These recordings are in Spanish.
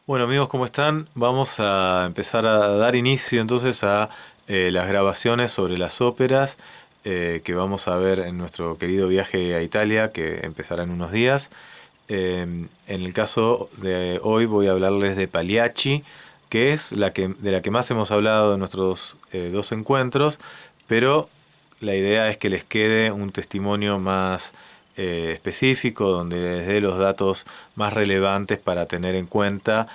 Bueno amigos, ¿cómo están? Vamos a empezar a dar inicio entonces a las grabaciones sobre las óperas que vamos a ver en nuestro querido viaje a Italia, que empezará en unos días. En el caso de hoy voy a hablarles de Pagliacci, que es de la que más hemos hablado en nuestros dos encuentros, pero la idea es que les quede un testimonio más específico, donde les dé los datos más relevantes para tener en cuenta.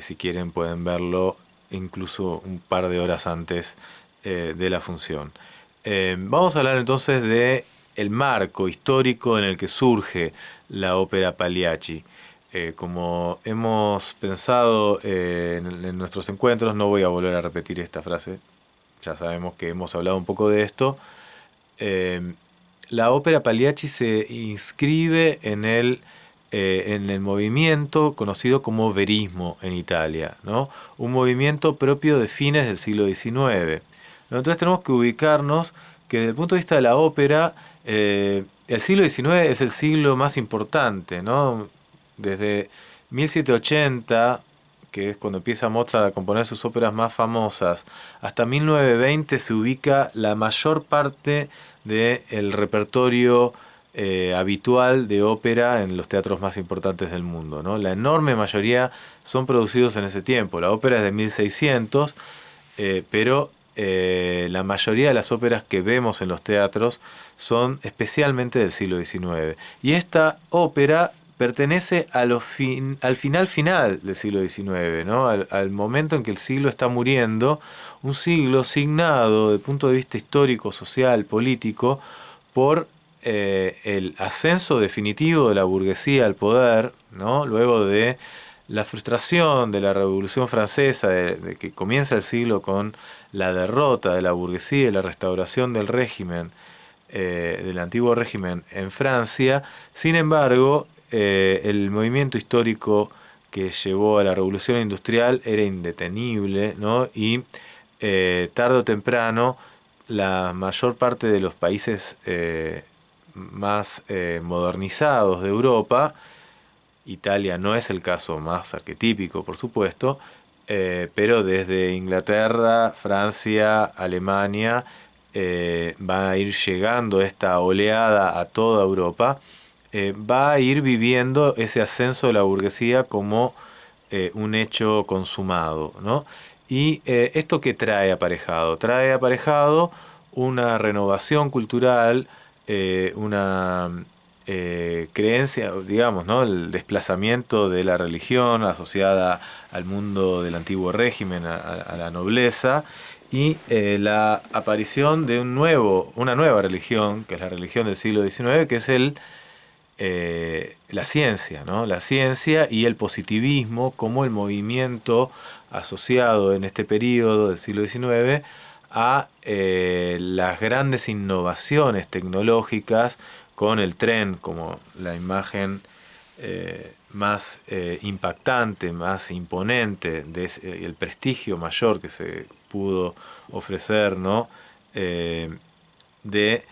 Si quieren pueden verlo incluso un par de horas antes de la función. Vamos a hablar entonces de el marco histórico en el que surge la ópera Pagliacci. Como hemos pensado en nuestros encuentros, no voy a volver a repetir esta frase, ya sabemos que hemos hablado un poco de esto. Eh, la ópera Pagliacci se inscribe en el movimiento conocido como verismo en Italia, ¿no? Un movimiento propio de fines del siglo XIX. ¿No? Entonces tenemos que ubicarnos que desde el punto de vista de la ópera, el siglo XIX es el siglo más importante, ¿no? Desde 1780, que es cuando empieza Mozart a componer sus óperas más famosas, hasta 1920 se ubica la mayor parte del repertorio habitual de ópera en los teatros más importantes del mundo, ¿no? La enorme mayoría son producidos en ese tiempo. La ópera es de 1600, pero la mayoría de las óperas que vemos en los teatros son especialmente del siglo XIX. Y esta ópera pertenece al final del siglo XIX, ¿no? Al momento en que el siglo está muriendo, un siglo signado desde el punto de vista histórico, social, político, por el ascenso definitivo de la burguesía al poder, ¿no? Luego de la frustración de la Revolución Francesa, de que comienza el siglo con la derrota de la burguesía y la restauración del régimen, del antiguo régimen en Francia. Sin embargo, el movimiento histórico que llevó a la revolución industrial era indetenible, ¿no? Y tarde o temprano la mayor parte de los países más modernizados de Europa, Italia no es el caso más arquetípico, por supuesto, pero desde Inglaterra, Francia, Alemania, va a ir llegando esta oleada a toda Europa, va a ir viviendo ese ascenso de la burguesía como un hecho consumado, ¿no? ¿Y esto qué trae aparejado? Trae aparejado una renovación cultural, una creencia, digamos, ¿no? El desplazamiento de la religión asociada al mundo del antiguo régimen, a la nobleza, y la aparición de una nueva religión, que es la religión del siglo XIX, que es la ciencia, ¿no? La ciencia y el positivismo como el movimiento asociado en este periodo del siglo XIX a las grandes innovaciones tecnológicas, con el tren como la imagen más impactante, más imponente, el prestigio mayor que se pudo ofrecer, ¿no? Eh, de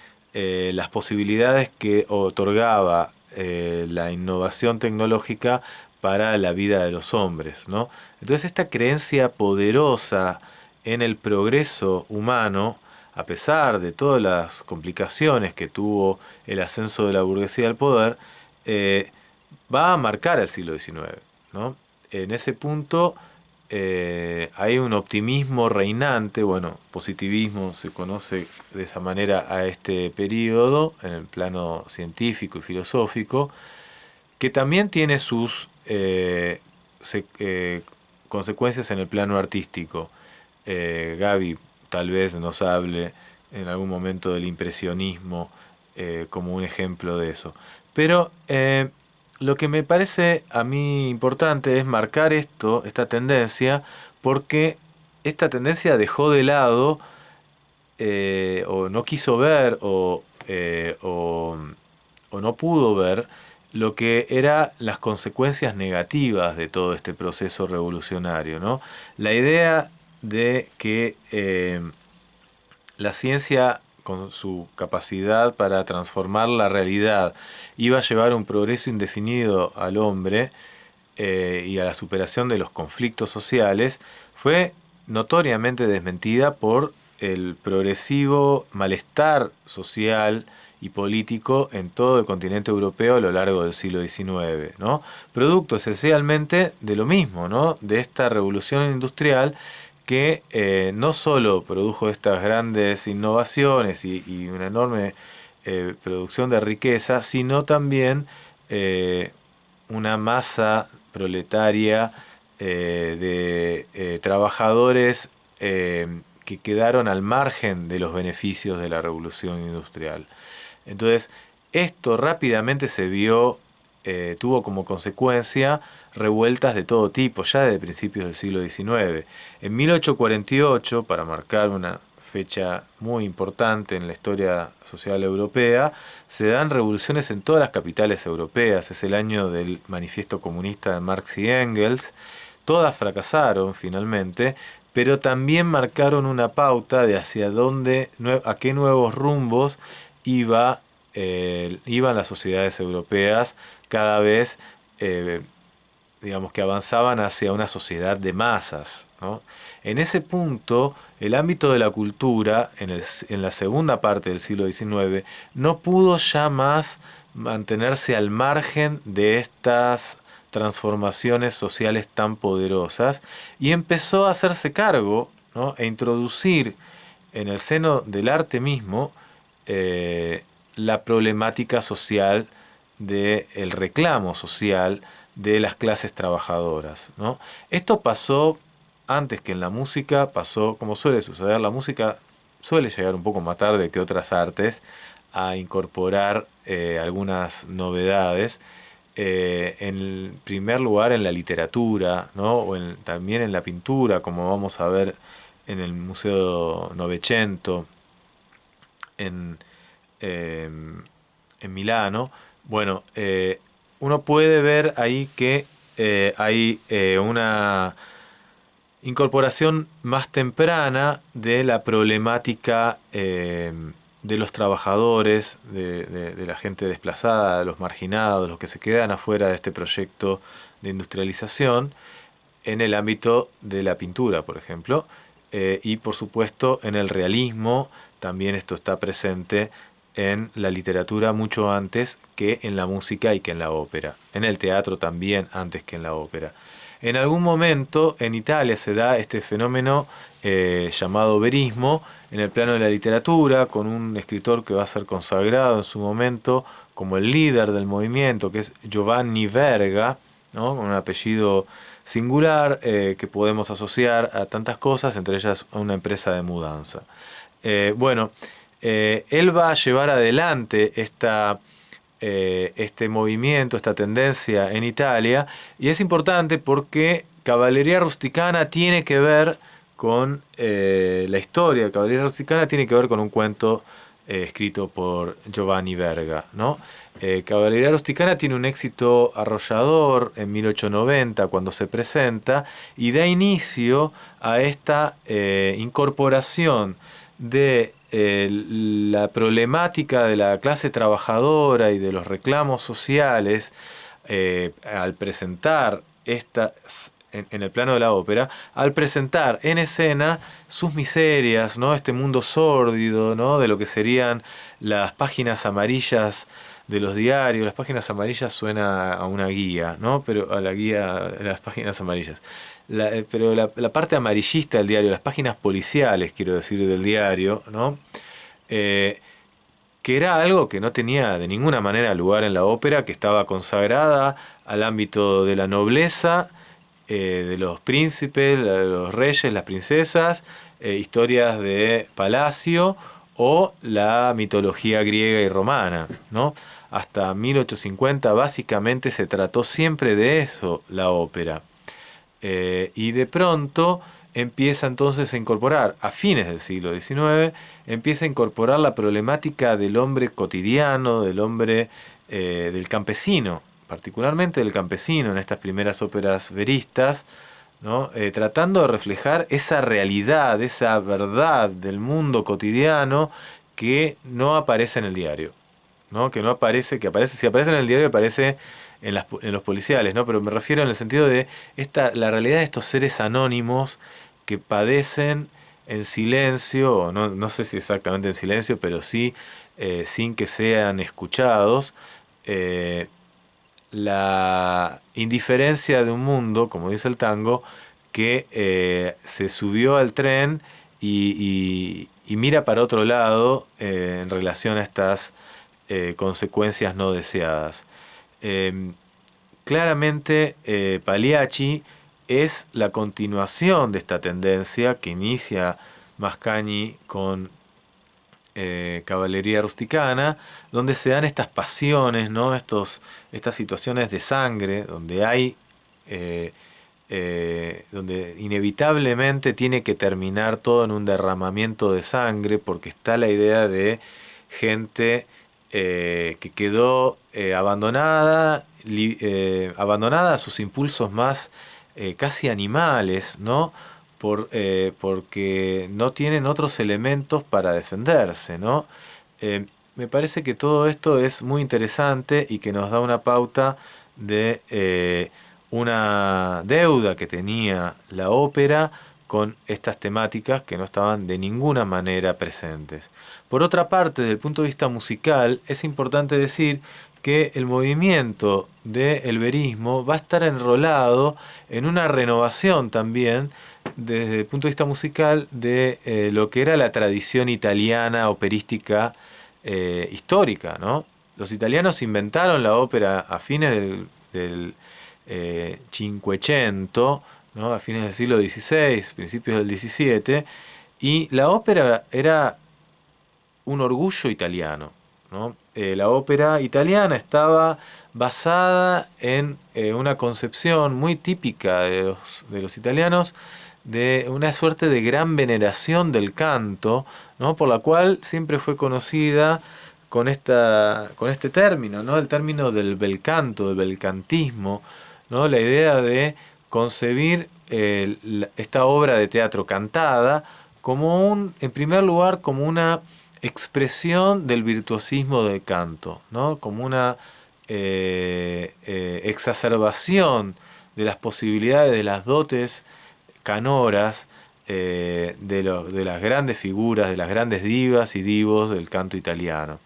las posibilidades que otorgaba la innovación tecnológica para la vida de los hombres, ¿no? Entonces esta creencia poderosa en el progreso humano, a pesar de todas las complicaciones que tuvo el ascenso de la burguesía al poder, eh, va a marcar el siglo XIX, ¿no? En ese punto hay un optimismo reinante, bueno, positivismo se conoce de esa manera a este periodo en el plano científico y filosófico, que también tiene sus consecuencias en el plano artístico. Gaby tal vez nos hable en algún momento del impresionismo como un ejemplo de eso. Pero lo que me parece a mí importante es marcar esta tendencia, porque esta tendencia dejó de lado o no quiso ver o no pudo ver lo que eran las consecuencias negativas de todo este proceso revolucionario, ¿no? La idea de que la ciencia, con su capacidad para transformar la realidad, iba a llevar un progreso indefinido al hombre, y a la superación de los conflictos sociales fue notoriamente desmentida por el progresivo malestar social y político en todo el continente europeo a lo largo del siglo XIX, ¿no? Producto esencialmente de lo mismo, ¿no? De esta revolución industrial que no solo produjo estas grandes innovaciones y una enorme producción de riqueza, sino también una masa proletaria de trabajadores que quedaron al margen de los beneficios de la revolución industrial. Entonces, esto rápidamente se vio, tuvo como consecuencia revueltas de todo tipo, ya desde principios del siglo XIX. En 1848, para marcar una fecha muy importante en la historia social europea, se dan revoluciones en todas las capitales europeas. Es el año del manifiesto comunista de Marx y Engels. Todas fracasaron finalmente, pero también marcaron una pauta de hacia dónde, a qué nuevos rumbos iban las sociedades europeas cada vez, digamos que avanzaban hacia una sociedad de masas, ¿no? En ese punto, el ámbito de la cultura, en la segunda parte del siglo XIX, no pudo ya más mantenerse al margen de estas transformaciones sociales tan poderosas y empezó a hacerse cargo, ¿no? E introducir en el seno del arte mismo la problemática social del reclamo social de las clases trabajadoras, ¿no? Esto pasó antes que en la música, pasó como suele suceder. La música suele llegar un poco más tarde que otras artes a incorporar algunas novedades. En primer lugar en la literatura, ¿no? O también en la pintura, como vamos a ver en el Museo Novecento en, eh, en Milano. Bueno, uno puede ver ahí que hay una incorporación más temprana de la problemática de los trabajadores, de la gente desplazada, de los marginados, los que se quedan afuera de este proyecto de industrialización, en el ámbito de la pintura, por ejemplo, y por supuesto en el realismo, también esto está presente en la literatura mucho antes que en la música y que en la ópera, en el teatro también antes que en la ópera. En algún momento en Italia se da este fenómeno llamado verismo en el plano de la literatura, con un escritor que va a ser consagrado en su momento como el líder del movimiento, que es Giovanni Verga, ¿no? Con un apellido singular que podemos asociar a tantas cosas, entre ellas a una empresa de mudanza. Él va a llevar adelante este movimiento, esta tendencia en Italia, y es importante porque Cavalleria Rusticana tiene que ver con la historia. Cavalleria Rusticana tiene que ver con un cuento escrito por Giovanni Verga, ¿no? Cavalleria Rusticana tiene un éxito arrollador en 1890 cuando se presenta y da inicio a esta incorporación de la problemática de la clase trabajadora y de los reclamos sociales al presentar en el plano de la ópera, al presentar en escena sus miserias, ¿no? Este mundo sórdido, ¿no? De lo que serían las páginas amarillas de los diarios. Las páginas amarillas suena a una guía, ¿no? Pero a la guía de las páginas amarillas. Pero la parte amarillista del diario, las páginas policiales, quiero decir, del diario, ¿no? Que era algo que no tenía de ninguna manera lugar en la ópera, que estaba consagrada al ámbito de la nobleza, de los príncipes, de los reyes, las princesas, historias de palacio o la mitología griega y romana, ¿no? Hasta 1850 básicamente se trató siempre de eso la ópera. Y de pronto empieza entonces a incorporar, a fines del siglo XIX, empieza a incorporar la problemática del hombre cotidiano, del hombre, del campesino, particularmente del campesino en estas primeras óperas veristas, ¿no? Tratando de reflejar esa realidad, esa verdad del mundo cotidiano que no aparece en el diario. ¿no? Que no aparece, si aparece en el diario aparece en los policiales, ¿no? Pero me refiero en el sentido de la realidad de estos seres anónimos que padecen en silencio, o no sé si exactamente en silencio, pero sí sin que sean escuchados, eh, la indiferencia de un mundo, como dice el tango, que se subió al tren y mira para otro lado en relación a estas consecuencias no deseadas. Eh, Claramente, Pagliacci es la continuación de esta tendencia que inicia Mascagni con Caballería Rusticana, donde se dan estas pasiones, ¿no? Estas situaciones de sangre, donde hay, eh, donde inevitablemente tiene que terminar todo en un derramamiento de sangre, porque está la idea de gente que quedó abandonada a sus impulsos más casi animales, ¿no? Porque no tienen otros elementos para defenderse, ¿no? Me parece que todo esto es muy interesante y que nos da una pauta de una deuda que tenía la ópera con estas temáticas que no estaban de ninguna manera presentes. Por otra parte, desde el punto de vista musical, es importante decir que el movimiento del verismo va a estar enrolado en una renovación también desde el punto de vista musical de lo que era la tradición italiana operística histórica, ¿no? Los italianos inventaron la ópera a fines del Cinquecento, ¿no? A fines del siglo XVI, principios del XVII, y la ópera era un orgullo italiano, ¿no? La ópera italiana estaba basada en una concepción muy típica de los italianos de una suerte de gran veneración del canto, ¿no? Por la cual siempre fue conocida con este término, ¿no? El término del bel canto, del belcantismo, ¿no? La idea de concebir esta obra de teatro cantada como en primer lugar, como una expresión del virtuosismo del canto, ¿no? Como una exacerbación de las posibilidades de las dotes canoras de las grandes figuras, de las grandes divas y divos del canto italiano.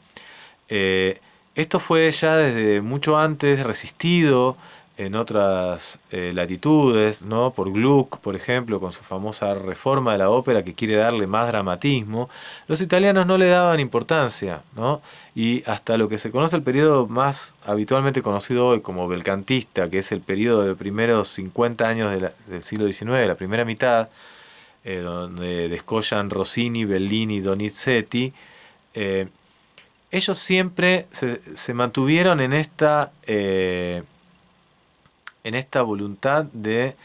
Esto fue ya desde mucho antes resistido en otras latitudes, ¿no? Por Gluck, por ejemplo, con su famosa reforma de la ópera que quiere darle más dramatismo. Los italianos no le daban importancia, ¿no? Y hasta lo que se conoce el periodo más habitualmente conocido hoy como belcantista, que es el periodo de los primeros 50 años del siglo XIX, la primera mitad, donde descollan Rossini, Bellini, Donizetti, ellos siempre se mantuvieron en esta voluntad de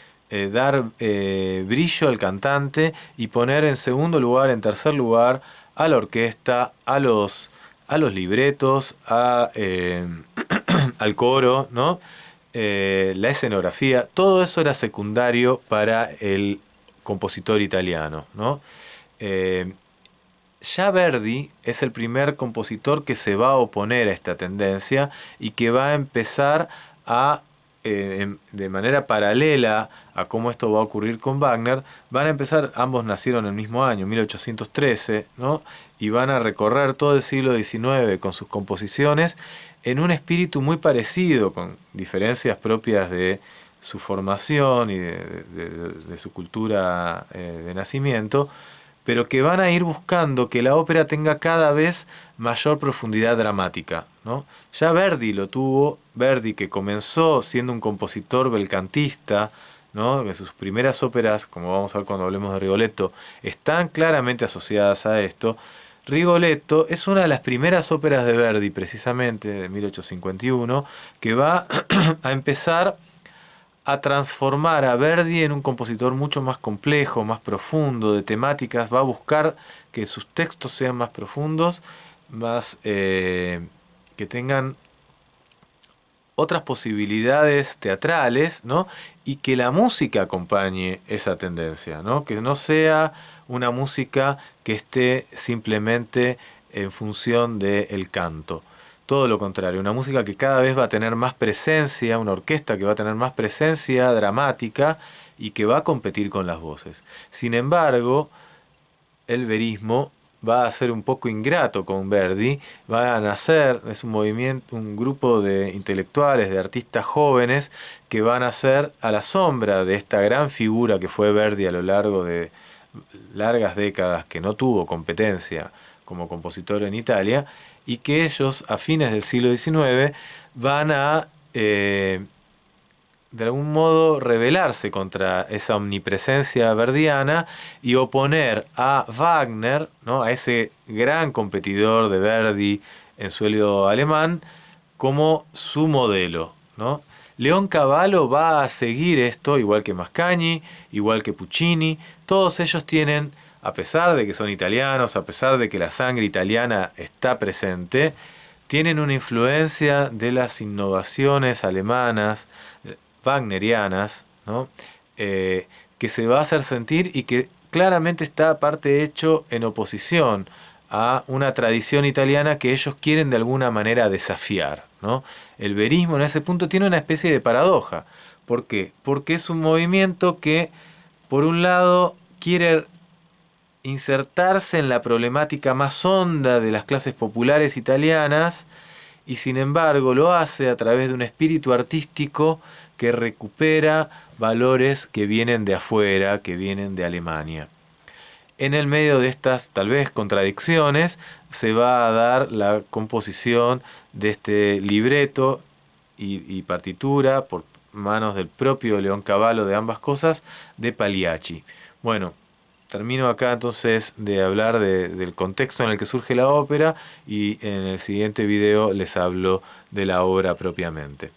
dar brillo al cantante y poner en segundo lugar, en tercer lugar, a la orquesta, a los libretos, al coro, ¿no? La escenografía, todo eso era secundario para el compositor italiano, ¿no? Ya Verdi es el primer compositor que se va a oponer a esta tendencia y que va a empezar de manera paralela a cómo esto va a ocurrir con Wagner, van a empezar, ambos nacieron el mismo año, 1813, ¿no? Y van a recorrer todo el siglo XIX con sus composiciones en un espíritu muy parecido, con diferencias propias de su formación y de su cultura de nacimiento, pero que van a ir buscando que la ópera tenga cada vez mayor profundidad dramática, ¿no? Ya Verdi lo tuvo, Verdi que comenzó siendo un compositor belcantista, ¿no? Que sus primeras óperas, como vamos a ver cuando hablemos de Rigoletto, están claramente asociadas a esto. Rigoletto es una de las primeras óperas de Verdi, precisamente, de 1851, que va a empezar a transformar a Verdi en un compositor mucho más complejo, más profundo, de temáticas, va a buscar que sus textos sean más profundos, más que tengan otras posibilidades teatrales, ¿no? Y que la música acompañe esa tendencia, ¿no? Que no sea una música que esté simplemente en función del canto. todo lo contrario, una música que cada vez va a tener más presencia, una orquesta que va a tener más presencia dramática y que va a competir con las voces. Sin embargo, el verismo va a ser un poco ingrato con Verdi, va a nacer, es un movimiento, un grupo de intelectuales, de artistas jóvenes que van a ser a la sombra de esta gran figura que fue Verdi a lo largo de largas décadas, que no tuvo competencia como compositor en Italia, y que ellos a fines del siglo XIX van a de algún modo rebelarse contra esa omnipresencia verdiana y oponer a Wagner, ¿no?, a ese gran competidor de Verdi en suelo alemán, como su modelo, ¿no? León Cavallo va a seguir esto, igual que Mascagni, igual que Puccini. Todos ellos tienen, a pesar de que son italianos, a pesar de que la sangre italiana está presente, tienen una influencia de las innovaciones alemanas, wagnerianas, ¿no? Que se va a hacer sentir y que claramente está aparte hecho en oposición a una tradición italiana que ellos quieren de alguna manera desafiar, ¿no? El verismo en ese punto tiene una especie de paradoja. ¿Por qué? Porque es un movimiento que, por un lado, quiere insertarse en la problemática más honda de las clases populares italianas y sin embargo lo hace a través de un espíritu artístico que recupera valores que vienen de afuera, que vienen de Alemania. En el medio de estas, tal vez, contradicciones, se va a dar la composición de este libreto y partitura por manos del propio León Cavallo de ambas cosas, de Pagliacci. Bueno, termino acá entonces de hablar del contexto en el que surge la ópera y en el siguiente video les hablo de la obra propiamente.